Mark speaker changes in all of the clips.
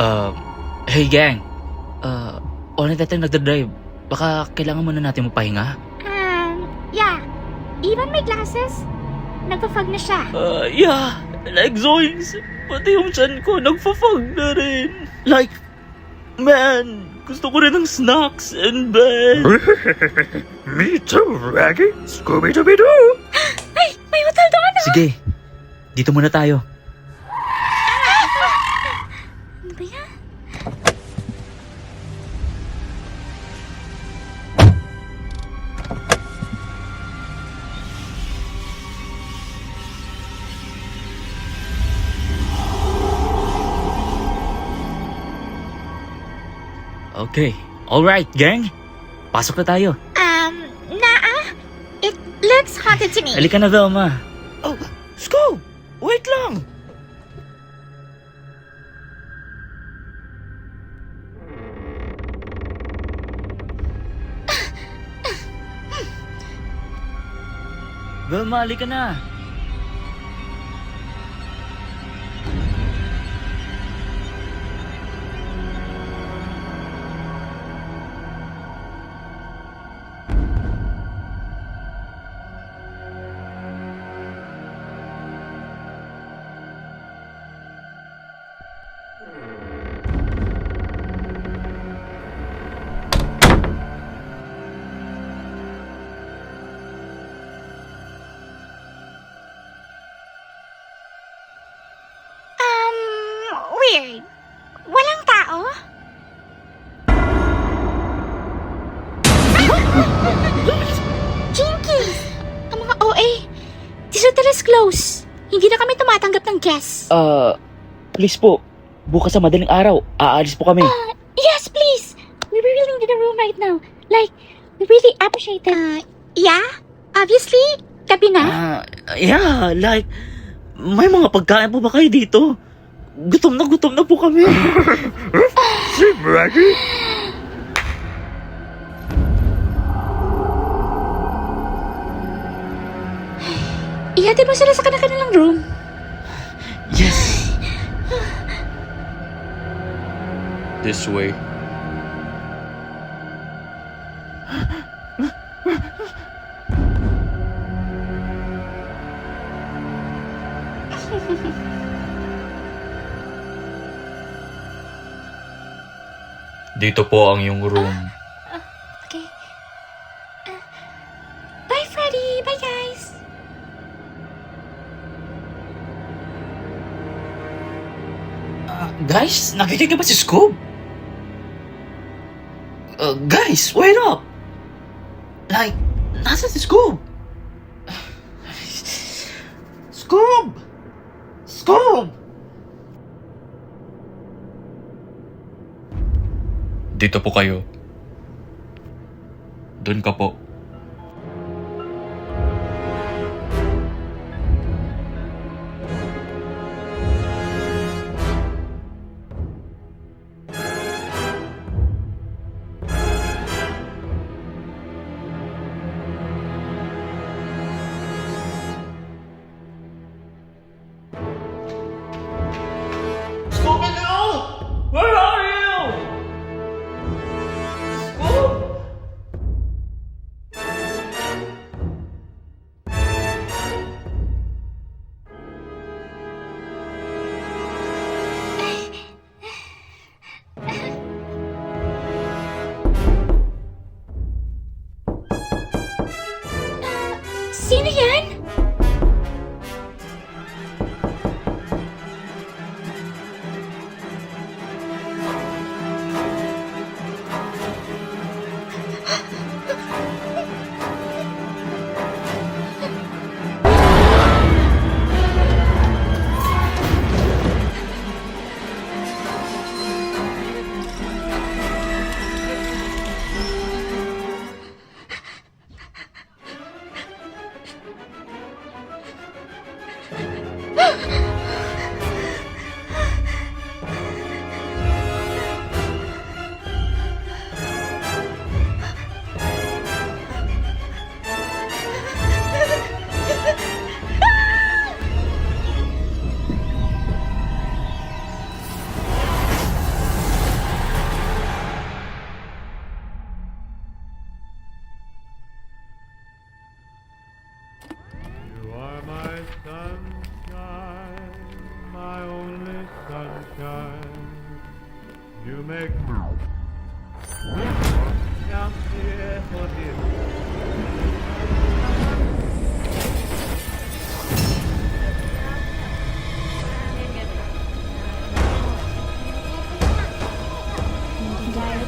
Speaker 1: Uh, hey gang. All night natin nagdadrive. Baka kailangan muna natin magpahinga.
Speaker 2: Yeah. Even my glasses, nagpa-fog na siya.
Speaker 1: Yeah. Like Zoinks. Pati yung chan ko nagpa-fog na rin. Like, man, gusto ko rin ng snacks and bed.
Speaker 3: Me too, Raggy. Scooby-Dooby-Doo.
Speaker 2: Ay, may hotel doon ah!
Speaker 1: Sige, dito muna tayo.
Speaker 2: Ano ba yan?
Speaker 1: Okay, alright gang. Pasok na tayo.
Speaker 2: It looks haunted to me.
Speaker 1: Halika na, Velma. Oh, Scoob! Wait lang! Velma, halika na.
Speaker 2: Weird. Walang tao? Jinkies! Ang mga OA. This hotel is closed. Hindi na kami tumatanggap ng guests.
Speaker 1: Please po. Bukas sa madaling araw, aalis po kami.
Speaker 2: Yes, please. We really need a room right now. Like, we really appreciate it. Yeah? Obviously, gabi na.
Speaker 1: Yeah, like, may mga pagkain po ba kayo dito? Gutom na po kami.
Speaker 3: Si Raggy.
Speaker 2: Ihatid mo sila sa kanilang room.
Speaker 1: Yes.
Speaker 3: This way. Dito po ang iyong room.
Speaker 2: Okay. Bye, Freddy. Bye, guys.
Speaker 1: Guys, nakikinig ba si Scoob? Guys, wait up! Like, nasa si Scoob? Scoob! Scoob!
Speaker 3: Dito po kayo. Doon ka po.
Speaker 1: Scooby-Doo! Where are you? Scoob!
Speaker 2: Sino yan?
Speaker 4: Sunshine, my only sunshine, you make me count here for this.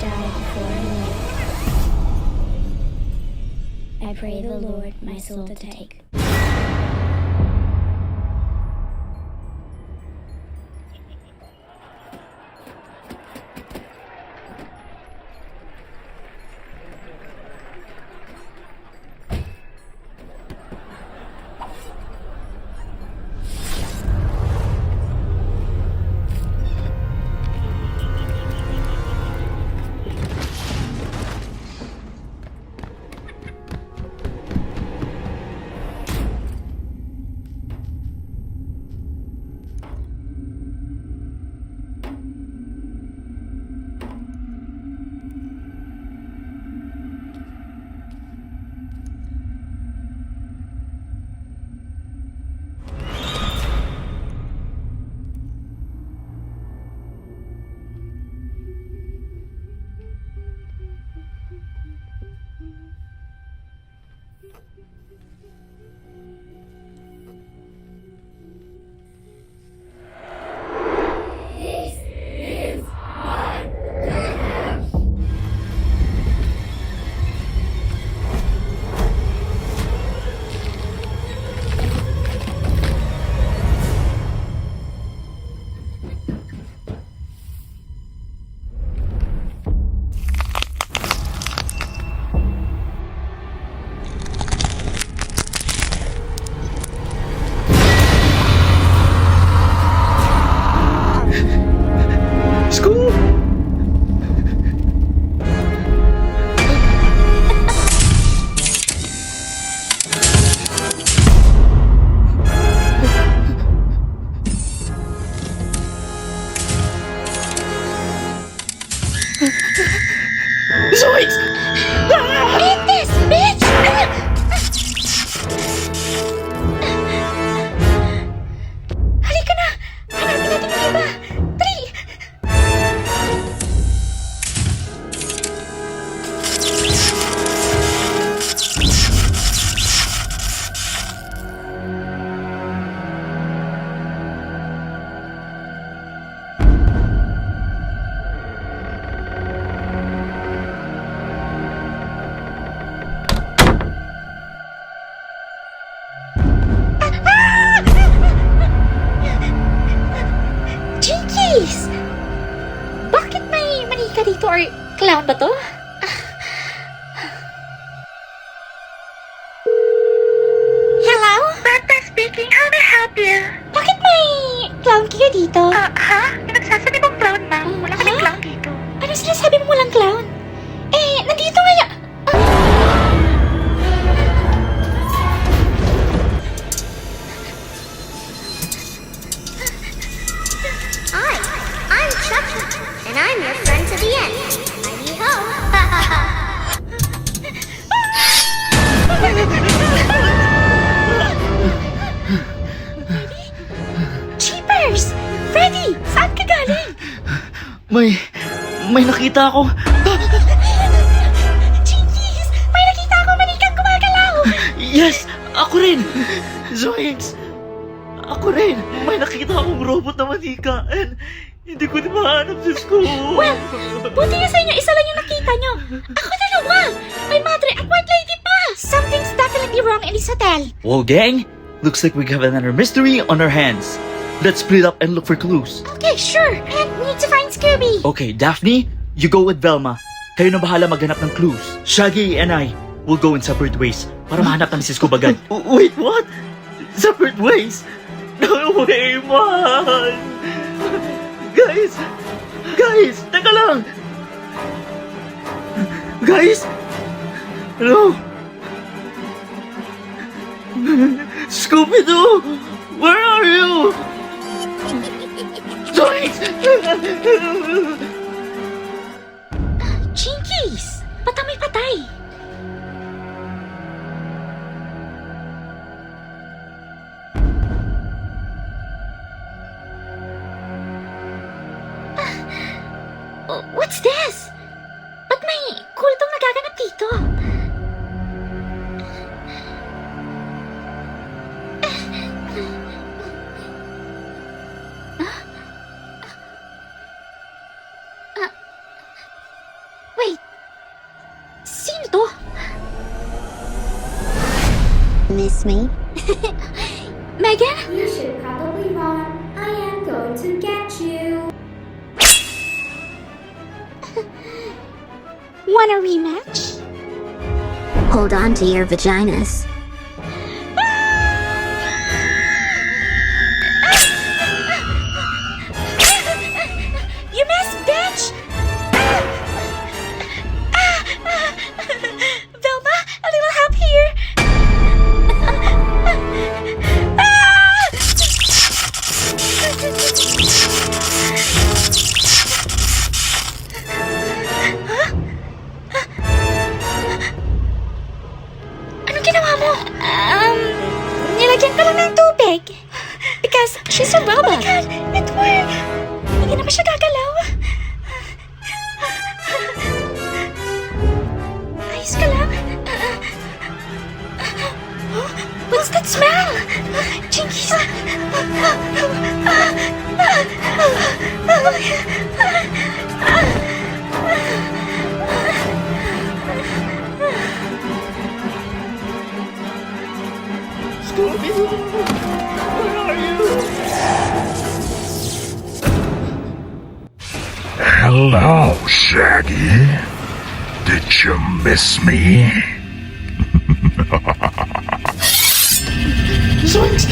Speaker 2: Die before I live. I pray the Lord my soul to take.
Speaker 1: Scoop! Zoinks!
Speaker 2: Eat this, bitch! Halika na! Hanapin natin yung iba! Dali! Jinkies! Bakit may manika dito or clown ba to? Hello? Bata speaking, how may I help you? Bakit may clown kayo dito? Ha? Nagsasabi mong clown, ma'am. Wala kaming clown dito. Ano sinasabi mo walang clown? Eh, nandito nga
Speaker 5: Hi, I'm Chucky, and I'm your friend to the end. Heidi ho!
Speaker 2: Jeepers! Freddy! Saan ka galing?
Speaker 1: May nakita ako.
Speaker 2: Jinkies! May nakita ako manikang gumagalaw!
Speaker 1: Yes! Ako rin! Zoinks! Ako rin! May nakita akong robot na manika and hindi ko din mahanap sa school.
Speaker 2: Well, buti nga sa inyo, isa lang yung nakita nyo. Ako dalawa! May madre at white lady pa! Something's definitely wrong in this hotel.
Speaker 1: Well, gang, looks like we have another mystery on our hands. Let's split up and look for clues.
Speaker 2: Okay, sure. And need to find Scooby.
Speaker 1: Okay, Daphne, you go with Velma. Kayo na bahala maghanap ng clues. Shaggy and I will go in separate ways para mahanap ng si Scoob agad. Wait, what? Separate ways? No way, man! Guys, teka lang! Guys! Hello? Scooby-Doo! Where are you? Zoinks!
Speaker 2: Jinkies! Patay. What's this? Ba't may kultong nagaganap dito? Wait. Sino to?
Speaker 5: Miss me?
Speaker 2: Megan?
Speaker 6: You should probably run. I am going to get you.
Speaker 2: Want a rematch?
Speaker 5: Hold on to your vaginas.
Speaker 2: You missed, bitch! Velma, a little help here. Anong ginawa mo? Nilagyan ka lang ng tubig. Because she's a robot. Oh my God, it worked! Hindi na ba siya gagalaw? Ayos ka lang? What's that smell? Jinkies!
Speaker 1: Scooby, where are you?
Speaker 7: Hello, Shaggy. Did you miss me?
Speaker 1: Zoinks!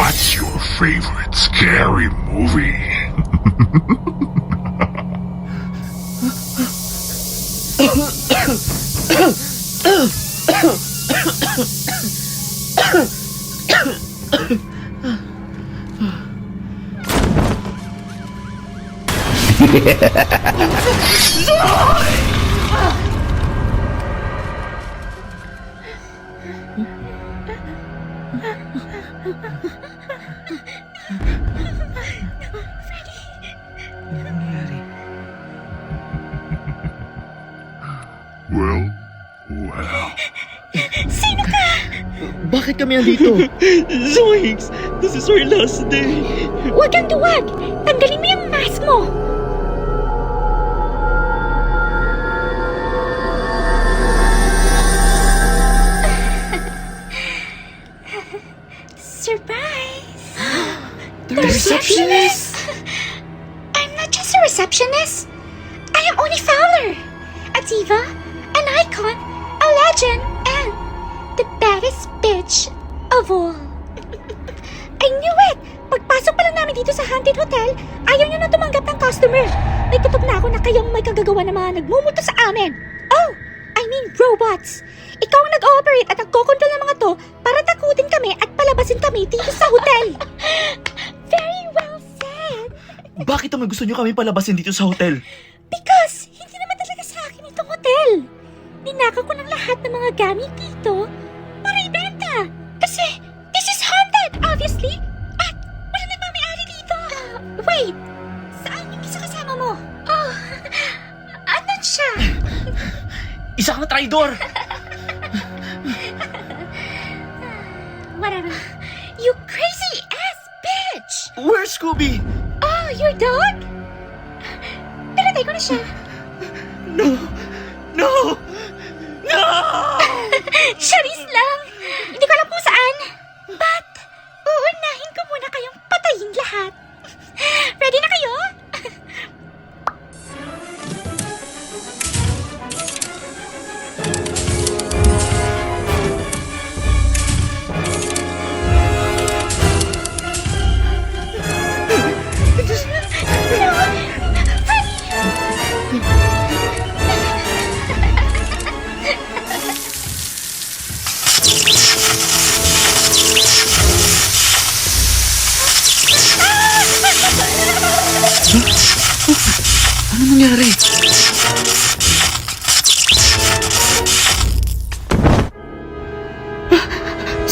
Speaker 7: What's your favorite scary movie? Well.
Speaker 1: Bakit kami nandito? Zoinks! This is our last day!
Speaker 2: Huwag kang duwag! Tanggalin mo yung mask mo! Surprise!
Speaker 1: The receptionist!
Speaker 2: I'm not just a receptionist. I am Oni Fowler, a diva, an icon, a legend, and the baddest bitch of all. I knew it! Pagpasok pa lang namin dito sa Haunted Hotel, ayaw nyo na tumanggap ng customer. May tutok na ako na kayong may kagagawa ng mga nagmumulto sa amin. Oh, I mean robots. Ikaw ang nag-ooperate at nagkokontrol ng mga to para takutin kami at palabasin kami dito sa hotel. Very well said.
Speaker 1: Bakit naman gusto nyo kami palabasin dito sa hotel?
Speaker 2: Because hindi naman talaga sa akin itong hotel. Ninakaw ko ng lahat ng mga gamit dito para ibenta. Kasi this is haunted, obviously. At wala nagmamayari dito. Wait, saan yung isa kasama mo? Oh, ano siya?
Speaker 1: Isa kang traidor!
Speaker 2: Whatever. You crazy ass bitch!
Speaker 1: Where's Scooby?
Speaker 2: Oh, your dog? Pinatay ko na siya.
Speaker 1: No! No! No!
Speaker 2: Charis lang! Hindi ko alam kung saan. But, uunahin ko muna kayong patayin lahat. Ready na kayo?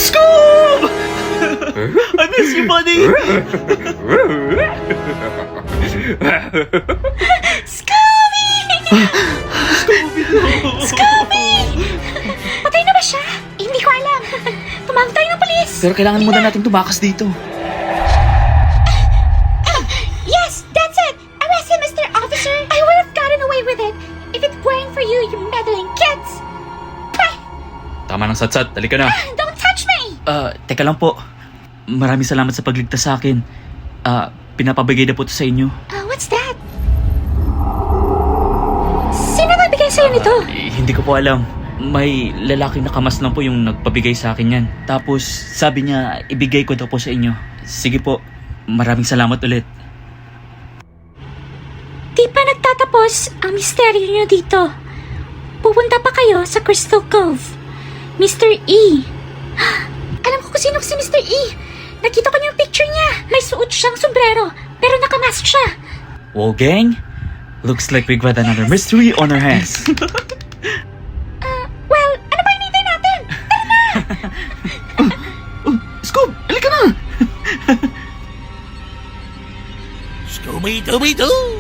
Speaker 1: Scoob! I miss you, buddy!
Speaker 2: Scooby! Scooby! Patay na ba siya? Hindi ko alam. Tumawag tayo ng polis.
Speaker 1: Pero kailangan muna natin tumakas dito.
Speaker 2: Yes, that's it. Arrest him, Mr. Officer. I would have gotten away with it if it weren't for you, you meddling kids.
Speaker 3: Tama ng satsat, halika na.
Speaker 2: Don't touch me!
Speaker 1: Teka lang po. Maraming salamat sa pagligtas sa akin. Pinapabigay na po ito sa inyo.
Speaker 2: What's that? Sino nagbigay sa'yo nito?
Speaker 1: Hindi ko po alam. May lalaking nakamas lang po yung nagpabigay sa akin yan. Tapos sabi niya, ibigay ko daw po sa inyo. Sige po, maraming salamat ulit.
Speaker 2: Di pa nagtatapos ang misteryo niyo dito. Pupunta pa kayo sa Crystal Cove. Mr. E. Alam ko kung sino si Mr. E. Nakita ko niyo yung picture niya. May suot siyang sombrero, pero nakamask siya.
Speaker 1: Well, gang, looks like we got another mystery on our hands.
Speaker 2: Well, ano ba hinihintay natin?
Speaker 1: Scoob, halika na!
Speaker 8: Scooby-Dooby-Doo!